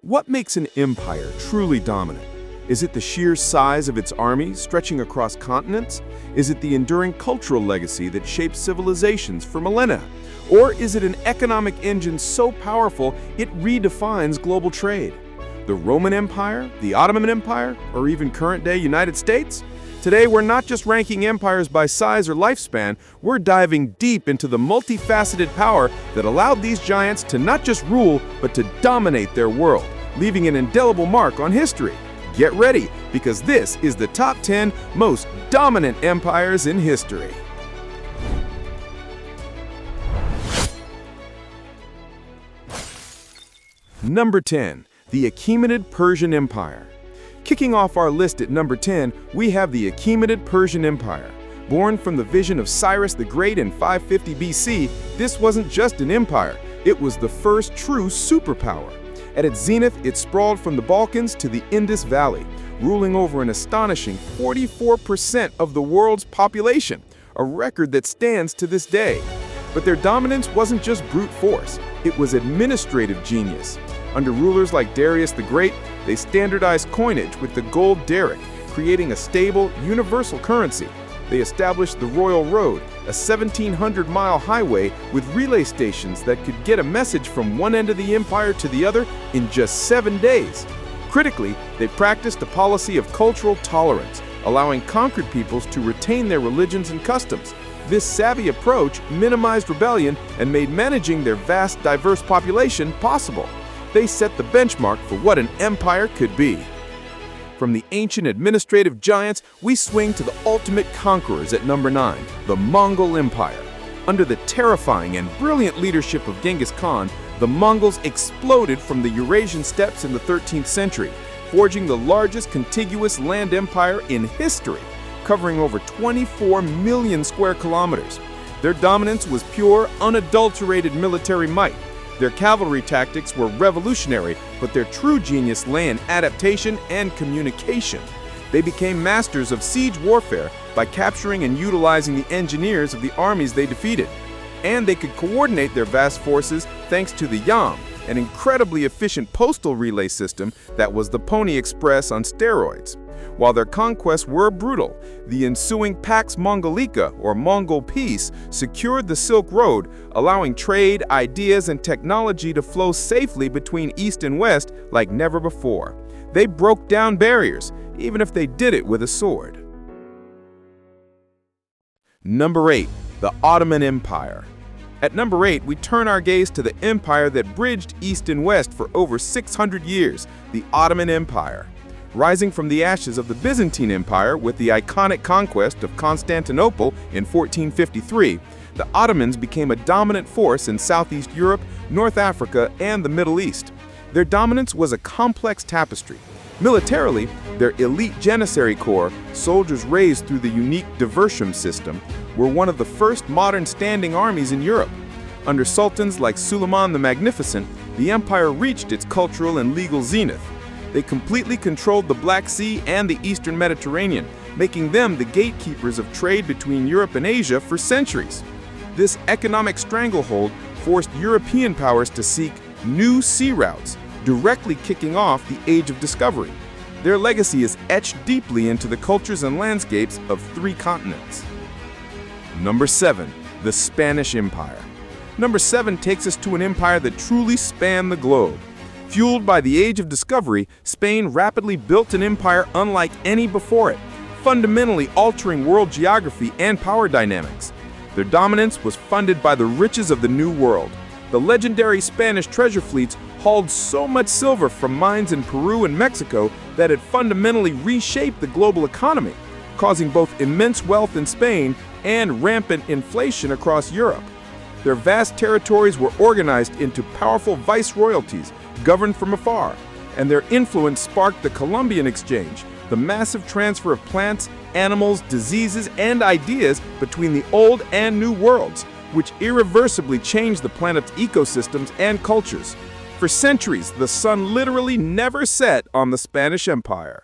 What makes an empire truly dominant? Is it the sheer size of its army stretching across continents? Is it the enduring cultural legacy that shapes civilizations for millennia? Or is it an economic engine so powerful it redefines global trade? The Roman Empire, the Ottoman Empire, or even current-day United States? Today, we're not just ranking empires by size or lifespan, we're diving deep into the multifaceted power that allowed these giants to not just rule, but to dominate their world, leaving an indelible mark on history. Get ready, because this is the top 10 most dominant empires in history. Number 10. The Achaemenid Persian Empire. Kicking off our list at number 10, we have the Achaemenid Persian Empire. Born from the vision of Cyrus the Great in 550 BC, this wasn't just an empire, it was the first true superpower. At its zenith, it sprawled from the Balkans to the Indus Valley, ruling over an astonishing 44% of the world's population, a record that stands to this day. But their dominance wasn't just brute force, it was administrative genius. Under rulers like Darius the Great, they standardized coinage with the gold daric, creating a stable, universal currency. They established the Royal Road, a 1,700-mile highway with relay stations that could get a message from one end of the empire to the other in just 7 days. Critically, they practiced a policy of cultural tolerance, allowing conquered peoples to retain their religions and customs. This savvy approach minimized rebellion and made managing their vast, diverse population possible. They set the benchmark for what an empire could be. From the ancient administrative giants, we swing to the ultimate conquerors at number 9, the Mongol Empire. Under the terrifying and brilliant leadership of Genghis Khan, the Mongols exploded from the Eurasian steppes in the 13th century, forging the largest contiguous land empire in history, covering over 24 million square kilometers. Their dominance was pure, unadulterated military might. Their cavalry tactics were revolutionary, but their true genius lay in adaptation and communication. They became masters of siege warfare by capturing and utilizing the engineers of the armies they defeated. And they could coordinate their vast forces thanks to the Yam, an incredibly efficient postal relay system that was the Pony Express on steroids. While their conquests were brutal, the ensuing Pax Mongolica, or Mongol Peace, secured the Silk Road, allowing trade, ideas, and technology to flow safely between East and West like never before. They broke down barriers, even if they did it with a sword. Number 8. The Ottoman Empire. At number 8, we turn our gaze to the empire that bridged East and West for over 600 years, the Ottoman Empire. Rising from the ashes of the Byzantine Empire with the iconic conquest of Constantinople in 1453, the Ottomans became a dominant force in Southeast Europe, North Africa, and the Middle East. Their dominance was a complex tapestry. Militarily, their elite Janissary Corps, soldiers raised through the unique Divertium system, were one of the first modern standing armies in Europe. Under sultans like Suleiman the Magnificent, the empire reached its cultural and legal zenith. They completely controlled the Black Sea and the Eastern Mediterranean, making them the gatekeepers of trade between Europe and Asia for centuries. This economic stranglehold forced European powers to seek new sea routes, directly kicking off the Age of Discovery. Their legacy is etched deeply into the cultures and landscapes of 3 continents. Number 7. The Spanish Empire. Number 7 takes us to an empire that truly spanned the globe. Fueled by the Age of Discovery, Spain rapidly built an empire unlike any before it, fundamentally altering world geography and power dynamics. Their dominance was funded by the riches of the New World. The legendary Spanish treasure fleets hauled so much silver from mines in Peru and Mexico that it fundamentally reshaped the global economy, causing both immense wealth in Spain and rampant inflation across Europe. Their vast territories were organized into powerful viceroyalties, governed from afar, and their influence sparked the Columbian Exchange, the massive transfer of plants, animals, diseases, and ideas between the old and new worlds, which irreversibly changed the planet's ecosystems and cultures. For centuries, the sun literally never set on the Spanish Empire.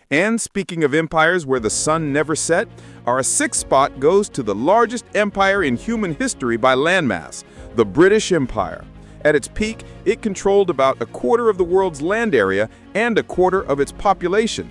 And speaking of empires where the sun never set, our 6th spot goes to the largest empire in human history by landmass, the British Empire. At its peak, it controlled about a quarter of the world's land area and a quarter of its population.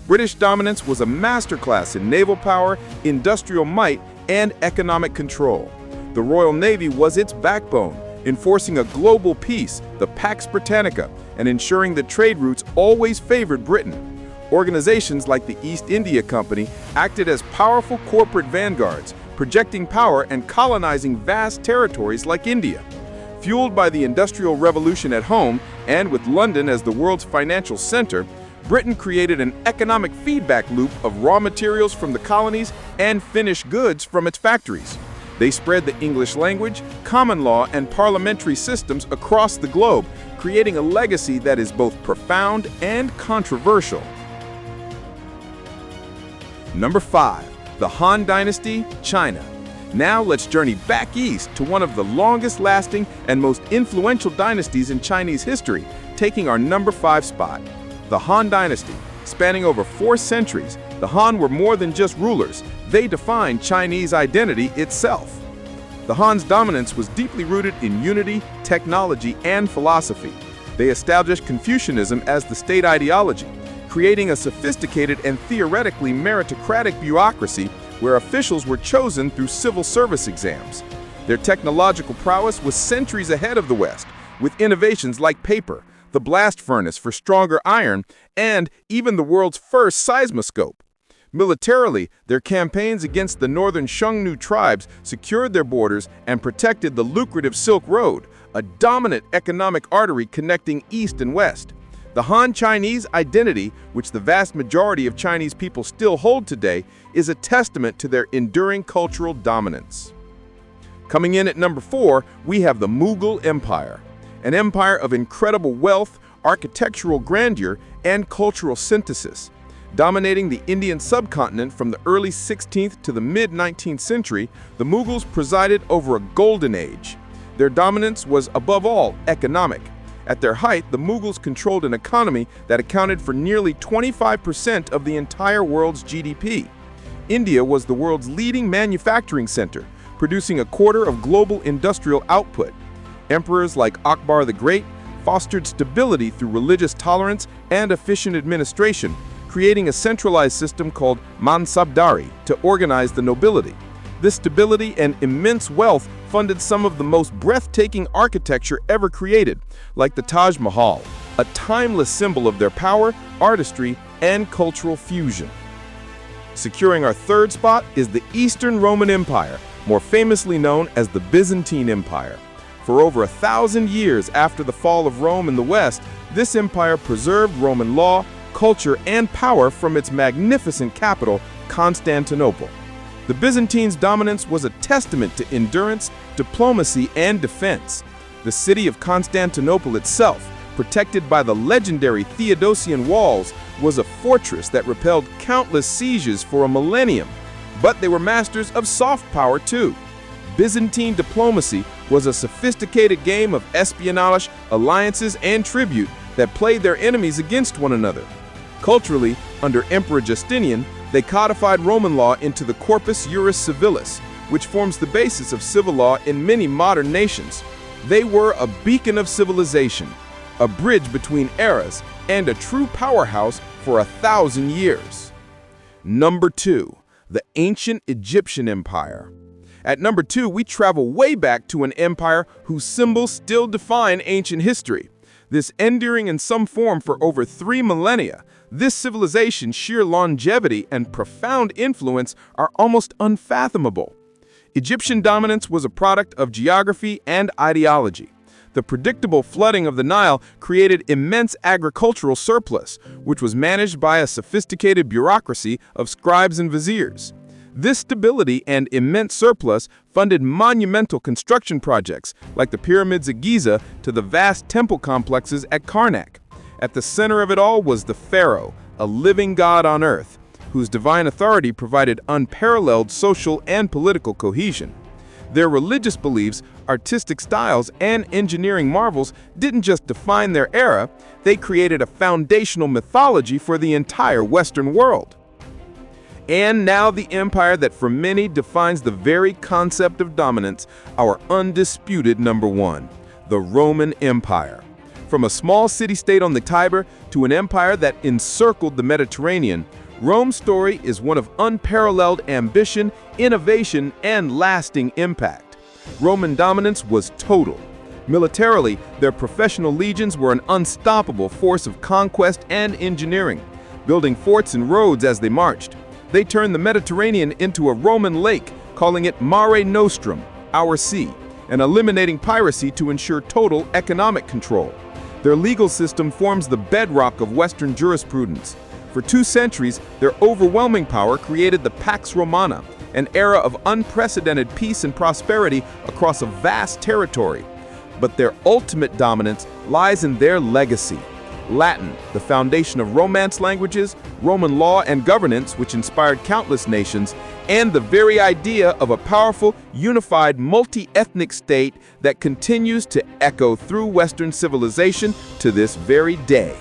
British dominance was a masterclass in naval power, industrial might, and economic control. The Royal Navy was its backbone, enforcing a global peace, the Pax Britannica, and ensuring that trade routes always favored Britain. Organizations like the East India Company acted as powerful corporate vanguards, projecting power and colonizing vast territories like India. Fueled by the Industrial Revolution at home, and with London as the world's financial center, Britain created an economic feedback loop of raw materials from the colonies and finished goods from its factories. They spread the English language, common law, and parliamentary systems across the globe, creating a legacy that is both profound and controversial. Number 5. The Han Dynasty, China. Now let's journey back east to one of the longest-lasting and most influential dynasties in Chinese history, taking our number 5 spot. The Han Dynasty. Spanning over 4 centuries, the Han were more than just rulers. They defined Chinese identity itself. The Han's dominance was deeply rooted in unity, technology, and philosophy. They established Confucianism as the state ideology, creating a sophisticated and theoretically meritocratic bureaucracy where officials were chosen through civil service exams. Their technological prowess was centuries ahead of the West, with innovations like paper, the blast furnace for stronger iron, and even the world's first seismoscope. Militarily, their campaigns against the northern Xiongnu tribes secured their borders and protected the lucrative Silk Road, a dominant economic artery connecting East and West. The Han Chinese identity, which the vast majority of Chinese people still hold today, is a testament to their enduring cultural dominance. Coming in at number 4, we have the Mughal Empire, an empire of incredible wealth, architectural grandeur, and cultural synthesis. Dominating the Indian subcontinent from the early 16th to the mid-19th century, the Mughals presided over a golden age. Their dominance was, above all, economic. At their height, the Mughals controlled an economy that accounted for nearly 25% of the entire world's GDP. India was the world's leading manufacturing center, producing a quarter of global industrial output. Emperors like Akbar the Great fostered stability through religious tolerance and efficient administration, creating a centralized system called Mansabdari to organize the nobility. This stability and immense wealth funded some of the most breathtaking architecture ever created, like the Taj Mahal, a timeless symbol of their power, artistry, and cultural fusion. Securing our 3rd spot is the Eastern Roman Empire, more famously known as the Byzantine Empire. For over 1,000 years after the fall of Rome in the West, this empire preserved Roman law, culture, and power from its magnificent capital, Constantinople. The Byzantines' dominance was a testament to endurance, diplomacy, and defense. The city of Constantinople itself, protected by the legendary Theodosian walls, was a fortress that repelled countless sieges for a millennium. But they were masters of soft power too. Byzantine diplomacy was a sophisticated game of espionage, alliances, and tribute that played their enemies against one another. Culturally, under Emperor Justinian, they codified Roman law into the Corpus Juris Civilis, which forms the basis of civil law in many modern nations. They were a beacon of civilization, a bridge between eras, and a true powerhouse for 1,000 years. Number 2. The Ancient Egyptian Empire. At number 2, we travel way back to an empire whose symbols still define ancient history. This enduring in some form for over 3 millennia, this civilization's sheer longevity and profound influence are almost unfathomable. Egyptian dominance was a product of geography and ideology. The predictable flooding of the Nile created immense agricultural surplus, which was managed by a sophisticated bureaucracy of scribes and viziers. This stability and immense surplus funded monumental construction projects like the pyramids at Giza to the vast temple complexes at Karnak. At the center of it all was the pharaoh, a living god on earth, whose divine authority provided unparalleled social and political cohesion. Their religious beliefs, artistic styles, and engineering marvels didn't just define their era, they created a foundational mythology for the entire Western world. And now the empire that for many defines the very concept of dominance, our undisputed number one, the Roman Empire. From a small city-state on the Tiber to an empire that encircled the Mediterranean, Rome's story is one of unparalleled ambition, innovation, and lasting impact. Roman dominance was total. Militarily, their professional legions were an unstoppable force of conquest and engineering, building forts and roads as they marched. They turned the Mediterranean into a Roman lake, calling it Mare Nostrum, our sea, and eliminating piracy to ensure total economic control. Their legal system forms the bedrock of Western jurisprudence. For 2 centuries, their overwhelming power created the Pax Romana, an era of unprecedented peace and prosperity across a vast territory. But their ultimate dominance lies in their legacy. Latin, the foundation of Romance languages, Roman law and governance, which inspired countless nations, and the very idea of a powerful, unified, multi-ethnic state that continues to echo through Western civilization to this very day.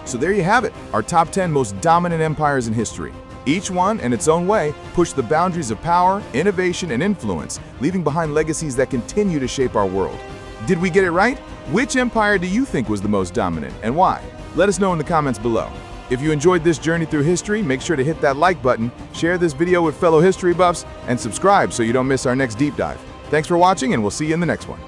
So there you have it, our top 10 most dominant empires in history. Each one, in its own way, pushed the boundaries of power, innovation, and influence, leaving behind legacies that continue to shape our world. Did we get it right? Which empire do you think was the most dominant, and why? Let us know in the comments below. If you enjoyed this journey through history, make sure to hit that like button, share this video with fellow history buffs, and subscribe so you don't miss our next deep dive. Thanks for watching, and we'll see you in the next one.